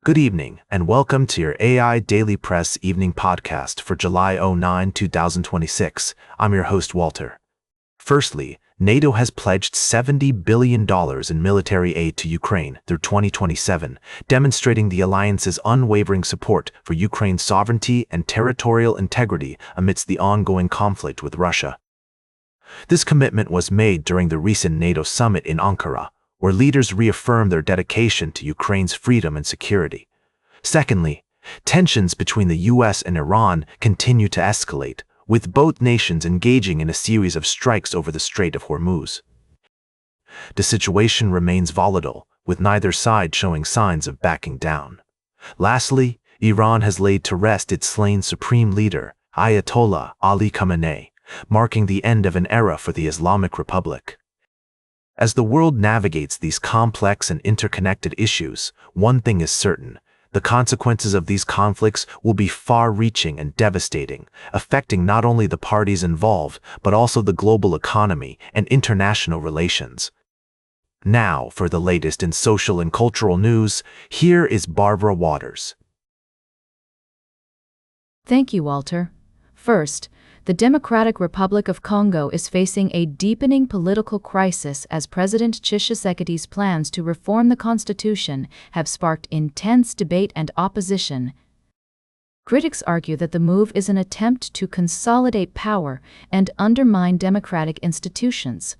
Good evening, and welcome to your AI Daily Press evening podcast for July 9, 2026. I'm your host, Walter. Firstly, NATO has pledged $70 billion in military aid to Ukraine through 2027, demonstrating the alliance's unwavering support for Ukraine's sovereignty and territorial integrity amidst the ongoing conflict with Russia. This commitment was made during the recent NATO summit in Ankara, where leaders reaffirmed their dedication to Ukraine's freedom and security. Secondly, tensions between the US and Iran continue to escalate, with both nations engaging in a series of strikes over the Strait of Hormuz. The situation remains volatile, with neither side showing signs of backing down. Lastly, Iran has laid to rest its slain supreme leader, Ayatollah Ali Khamenei, marking the end of an era for the Islamic Republic. As the world navigates these complex and interconnected issues, one thing is certain: the consequences of these conflicts will be far-reaching and devastating, affecting not only the parties involved, but also the global economy and international relations. Now, for the latest in social and cultural news, here is Barbara Waters. Thank you, Walter. First, the Democratic Republic of Congo is facing a deepening political crisis as President Tshisekedi's plans to reform the constitution have sparked intense debate and opposition. Critics argue that the move is an attempt to consolidate power and undermine democratic institutions.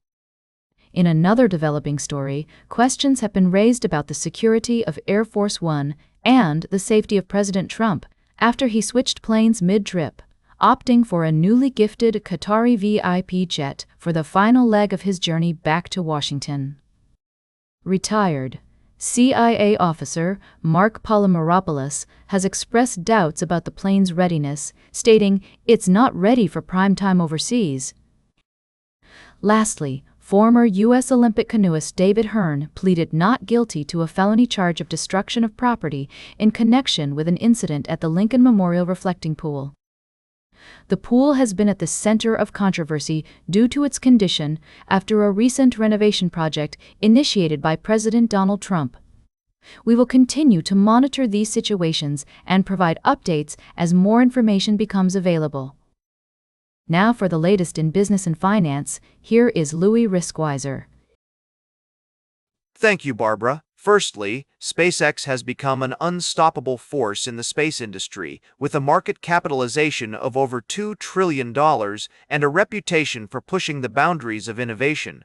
In another developing story, questions have been raised about the security of Air Force One and the safety of President Trump after he switched planes mid-trip, opting for a newly gifted Qatari VIP jet for the final leg of his journey back to Washington. Retired CIA officer Mark Polymeropoulos has expressed doubts about the plane's readiness, stating it's not ready for prime time overseas. Lastly, former U.S. Olympic canoeist David Hearn pleaded not guilty to a felony charge of destruction of property in connection with an incident at the Lincoln Memorial Reflecting Pool. The pool has been at the center of controversy due to its condition after a recent renovation project initiated by President Donald Trump. We will continue to monitor these situations and provide updates as more information becomes available. Now for the latest in business and finance, here is Louis Riskweiser. Thank you, Barbara. Firstly, SpaceX has become an unstoppable force in the space industry, with a market capitalization of over $2 trillion and a reputation for pushing the boundaries of innovation.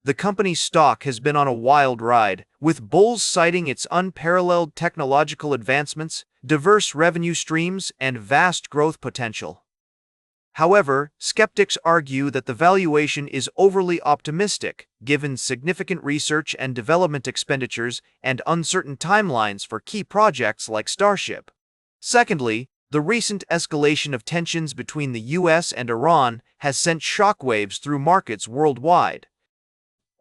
The company's stock has been on a wild ride, with bulls citing its unparalleled technological advancements, diverse revenue streams, and vast growth potential. However, skeptics argue that the valuation is overly optimistic, given significant research and development expenditures and uncertain timelines for key projects like Starship. Secondly, the recent escalation of tensions between the US and Iran has sent shockwaves through markets worldwide.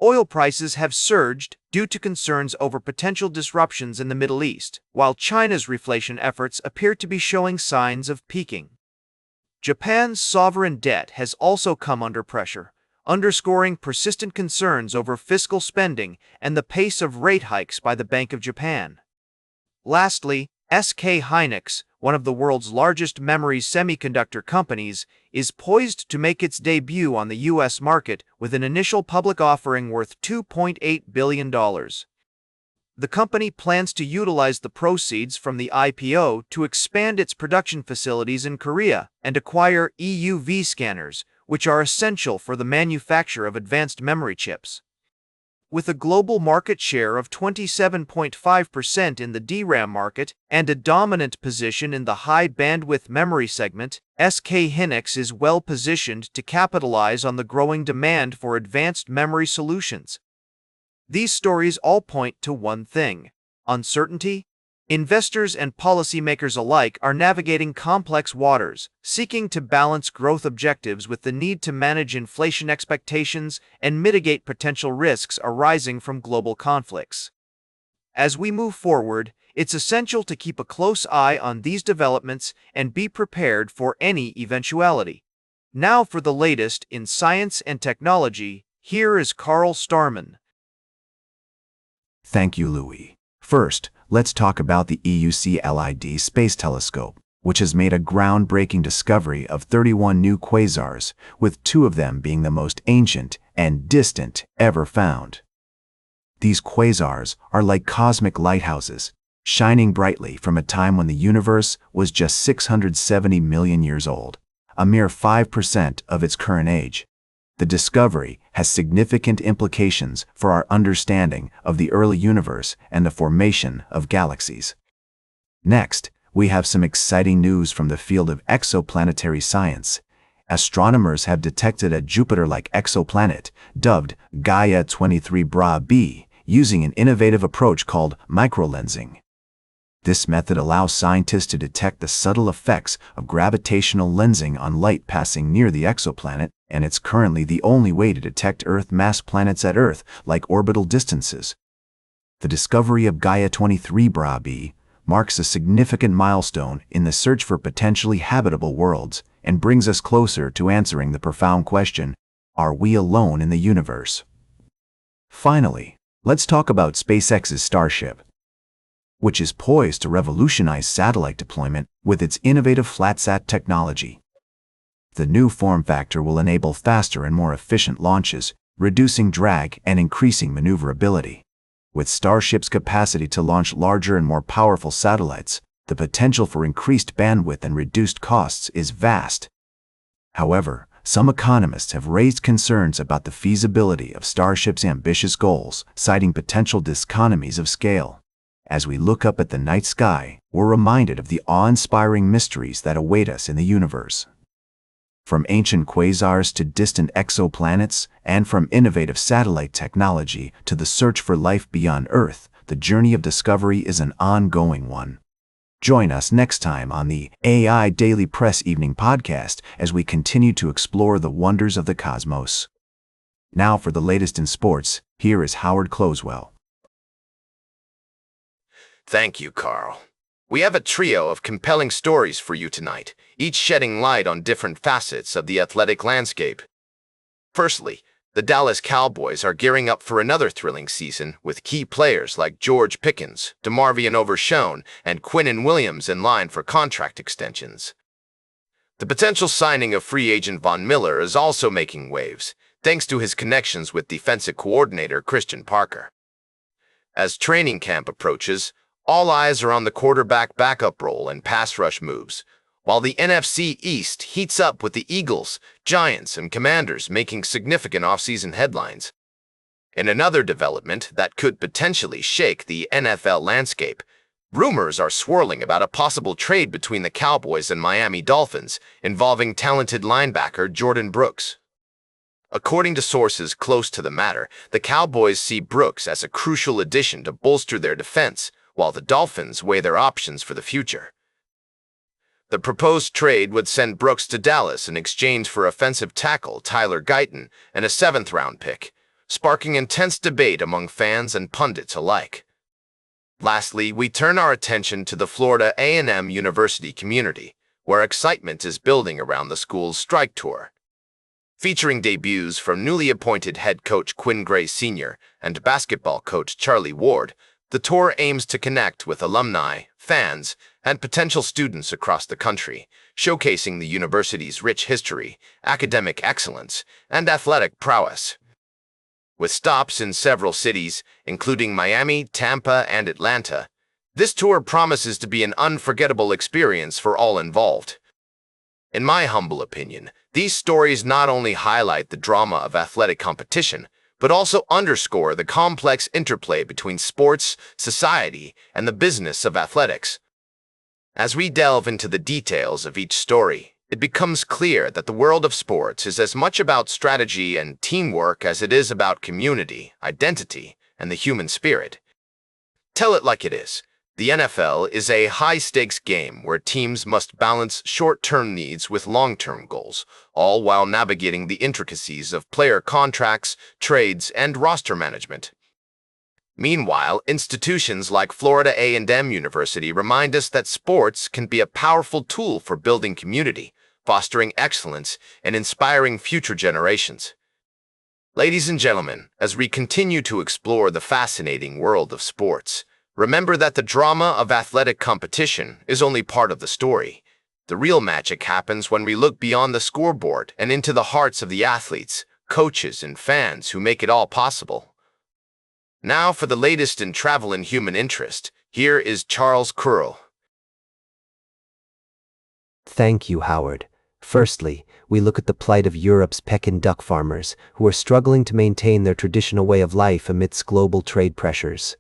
Oil prices have surged due to concerns over potential disruptions in the Middle East, while China's reflation efforts appear to be showing signs of peaking. Japan's sovereign debt has also come under pressure, underscoring persistent concerns over fiscal spending and the pace of rate hikes by the Bank of Japan. Lastly, SK Hynix, one of the world's largest memory semiconductor companies, is poised to make its debut on the U.S. market with an initial public offering worth $2.8 billion. The company plans to utilize the proceeds from the IPO to expand its production facilities in Korea and acquire EUV scanners, which are essential for the manufacture of advanced memory chips. With a global market share of 27.5% in the DRAM market and a dominant position in the high-bandwidth memory segment, SK Hynix is well-positioned to capitalize on the growing demand for advanced memory solutions. These stories all point to one thing: uncertainty. Investors and policymakers alike are navigating complex waters, seeking to balance growth objectives with the need to manage inflation expectations and mitigate potential risks arising from global conflicts. As we move forward, it's essential to keep a close eye on these developments and be prepared for any eventuality. Now for the latest in science and technology, here is Carl Starman. Thank you, Louis. First, let's talk about the EUCLID Space Telescope, which has made a groundbreaking discovery of 31 new quasars, with 2 of them being the most ancient and distant ever found. These quasars are like cosmic lighthouses, shining brightly from a time when the universe was just 670 million years old, a mere 5% of its current age. The discovery has significant implications for our understanding of the early universe and the formation of galaxies. Next, we have some exciting news from the field of exoplanetary science. Astronomers have detected a Jupiter-like exoplanet, dubbed Gaia 23 Bra b, using an innovative approach called microlensing. This method allows scientists to detect the subtle effects of gravitational lensing on light passing near the exoplanet, and it's currently the only way to detect Earth-mass planets at Earth-like orbital distances. The discovery of Gaia 23 Bra b marks a significant milestone in the search for potentially habitable worlds and brings us closer to answering the profound question, are we alone in the universe? Finally, let's talk about SpaceX's Starship, which is poised to revolutionize satellite deployment with its innovative flatsat technology. The new form factor will enable faster and more efficient launches, reducing drag and increasing maneuverability. With Starship's capacity to launch larger and more powerful satellites, the potential for increased bandwidth and reduced costs is vast. However, some economists have raised concerns about the feasibility of Starship's ambitious goals, citing potential diseconomies of scale. As we look up at the night sky, we're reminded of the awe-inspiring mysteries that await us in the universe. From ancient quasars to distant exoplanets, and from innovative satellite technology to the search for life beyond Earth, the journey of discovery is an ongoing one. Join us next time on the AI Daily Press Evening Podcast as we continue to explore the wonders of the cosmos. Now for the latest in sports, here is Howard Closewell. Thank you, Carl. We have a trio of compelling stories for you tonight, each shedding light on different facets of the athletic landscape. Firstly, the Dallas Cowboys are gearing up for another thrilling season with key players like George Pickens, DeMarvion Overshown, and Quinnen Williams in line for contract extensions. The potential signing of free agent Von Miller is also making waves, thanks to his connections with defensive coordinator Christian Parker. As training camp approaches, all eyes are on the quarterback backup role and pass rush moves, while the NFC East heats up with the Eagles, Giants, and Commanders making significant offseason headlines. In another development that could potentially shake the NFL landscape, rumors are swirling about a possible trade between the Cowboys and Miami Dolphins involving talented linebacker Jordan Brooks. According to sources close to the matter, the Cowboys see Brooks as a crucial addition to bolster their defense, while the Dolphins weigh their options for the future. The proposed trade would send Brooks to Dallas in exchange for offensive tackle Tyler Guyton and a 7th-round pick, sparking intense debate among fans and pundits alike. Lastly, we turn our attention to the Florida A&M University community, where excitement is building around the school's strike tour. Featuring debuts from newly appointed head coach Quinn Gray Sr. and basketball coach Charlie Ward, the tour aims to connect with alumni, fans, and potential students across the country, showcasing the university's rich history, academic excellence, and athletic prowess. With stops in several cities, including Miami, Tampa, and Atlanta, this tour promises to be an unforgettable experience for all involved. In my humble opinion, these stories not only highlight the drama of athletic competition, but also underscore the complex interplay between sports, society, and the business of athletics. As we delve into the details of each story, it becomes clear that the world of sports is as much about strategy and teamwork as it is about community, identity, and the human spirit. Tell it like it is. The NFL is a high-stakes game where teams must balance short-term needs with long-term goals, all while navigating the intricacies of player contracts, trades, and roster management. Meanwhile, institutions like Florida A&M University remind us that sports can be a powerful tool for building community, fostering excellence, and inspiring future generations. Ladies and gentlemen, as we continue to explore the fascinating world of sports, Remember that the drama of athletic competition is only part of the story. The real magic happens when we look beyond the scoreboard and into the hearts of the athletes, coaches, and fans who make it all possible. Now for the latest in travel and human interest, here is Charles Curl. Thank you, Howard. Firstly, we look at the plight of Europe's Pekin duck farmers, who are struggling to maintain their traditional way of life amidst global trade pressures.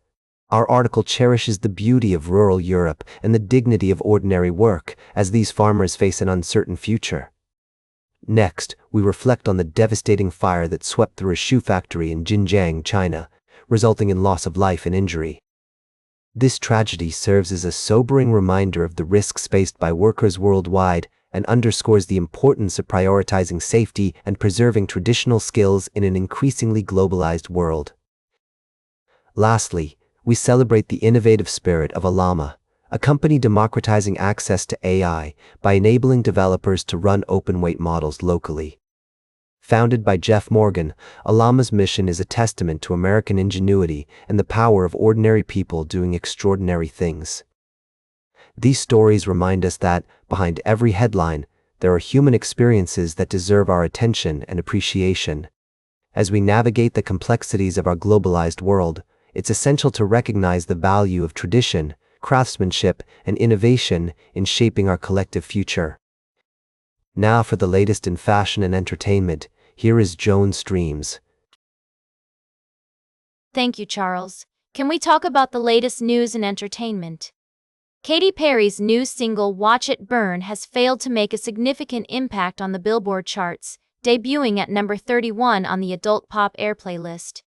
Our article cherishes the beauty of rural Europe and the dignity of ordinary work as these farmers face an uncertain future. Next, we reflect on the devastating fire that swept through a shoe factory in Xinjiang, China, resulting in loss of life and injury. This tragedy serves as a sobering reminder of the risks faced by workers worldwide and underscores the importance of prioritizing safety and preserving traditional skills in an increasingly globalized world. Lastly, we celebrate the innovative spirit of Allama, a company democratizing access to AI by enabling developers to run open-weight models locally. Founded by Jeff Morgan, Allama's mission is a testament to American ingenuity and the power of ordinary people doing extraordinary things. These stories remind us that, behind every headline, there are human experiences that deserve our attention and appreciation. As we navigate the complexities of our globalized world, it's essential to recognize the value of tradition, craftsmanship, and innovation in shaping our collective future. Now for the latest in fashion and entertainment, here is Joan Streams. Thank you, Charles. Can we talk about the latest news and entertainment? Katy Perry's new single Watch It Burn has failed to make a significant impact on the Billboard charts, debuting at number 31 on the adult pop airplay list.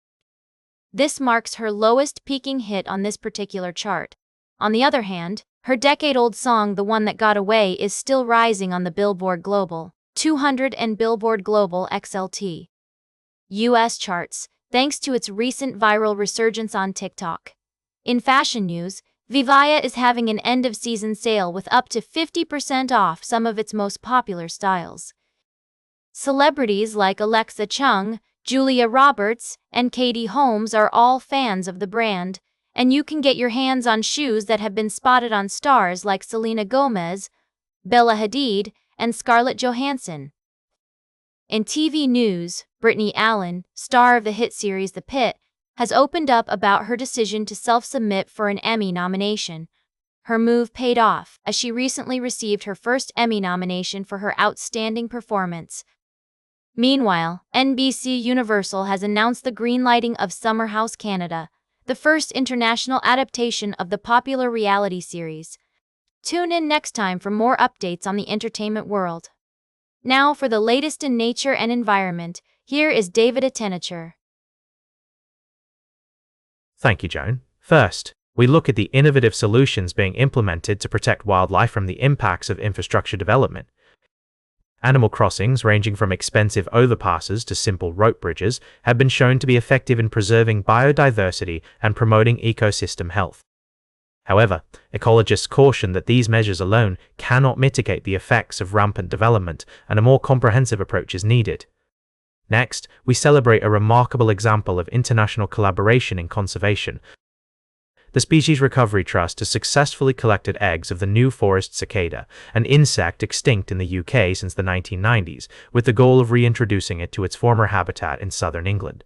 This marks her lowest peaking hit on this particular chart. On the other hand, her decade-old song The One That Got Away is still rising on the Billboard Global 200 and Billboard Global XLT US charts, thanks to its recent viral resurgence on TikTok. In fashion news, Vivaya is having an end-of-season sale with up to 50% off some of its most popular styles. Celebrities like Alexa Chung, Julia Roberts, and Katie Holmes are all fans of the brand, and you can get your hands on shoes that have been spotted on stars like Selena Gomez, Bella Hadid, and Scarlett Johansson. In TV news, Brittany Allen, star of the hit series The Pit, has opened up about her decision to self-submit for an Emmy nomination. Her move paid off, as she recently received her first Emmy nomination for her outstanding performance. Meanwhile, NBC Universal has announced the greenlighting of Summer House Canada, the first international adaptation of the popular reality series. Tune in next time for more updates on the entertainment world. Now for the latest in nature and environment, here is David Attenacher. Thank you, Joan. First, we look at the innovative solutions being implemented to protect wildlife from the impacts of infrastructure development. Animal crossings, ranging from expensive overpasses to simple rope bridges, have been shown to be effective in preserving biodiversity and promoting ecosystem health. However, ecologists caution that these measures alone cannot mitigate the effects of rampant development, and a more comprehensive approach is needed. Next, we celebrate a remarkable example of international collaboration in conservation. The Species Recovery Trust has successfully collected eggs of the new forest cicada, an insect extinct in the UK since the 1990s, with the goal of reintroducing it to its former habitat in southern England.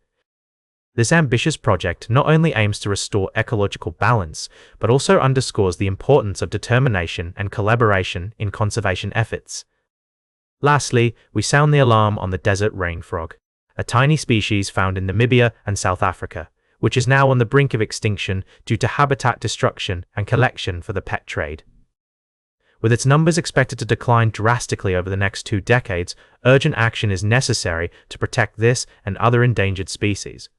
This ambitious project not only aims to restore ecological balance, but also underscores the importance of determination and collaboration in conservation efforts. Lastly, we sound the alarm on the desert rain frog, a tiny species found in Namibia and South Africa, which is now on the brink of extinction due to habitat destruction and collection for the pet trade. With its numbers expected to decline drastically over the next 2 decades, urgent action is necessary to protect this and other endangered species.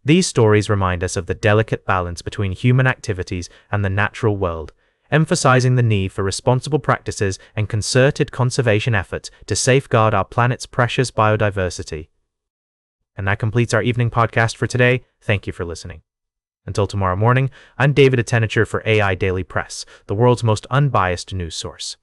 These stories remind us of the delicate balance between human activities and the natural world, emphasizing the need for responsible practices and concerted conservation efforts to safeguard our planet's precious biodiversity. And that completes our evening podcast for today. Thank you for listening. Until tomorrow morning, I'm David Attenacher for AI Daily Press, the world's most unbiased news source.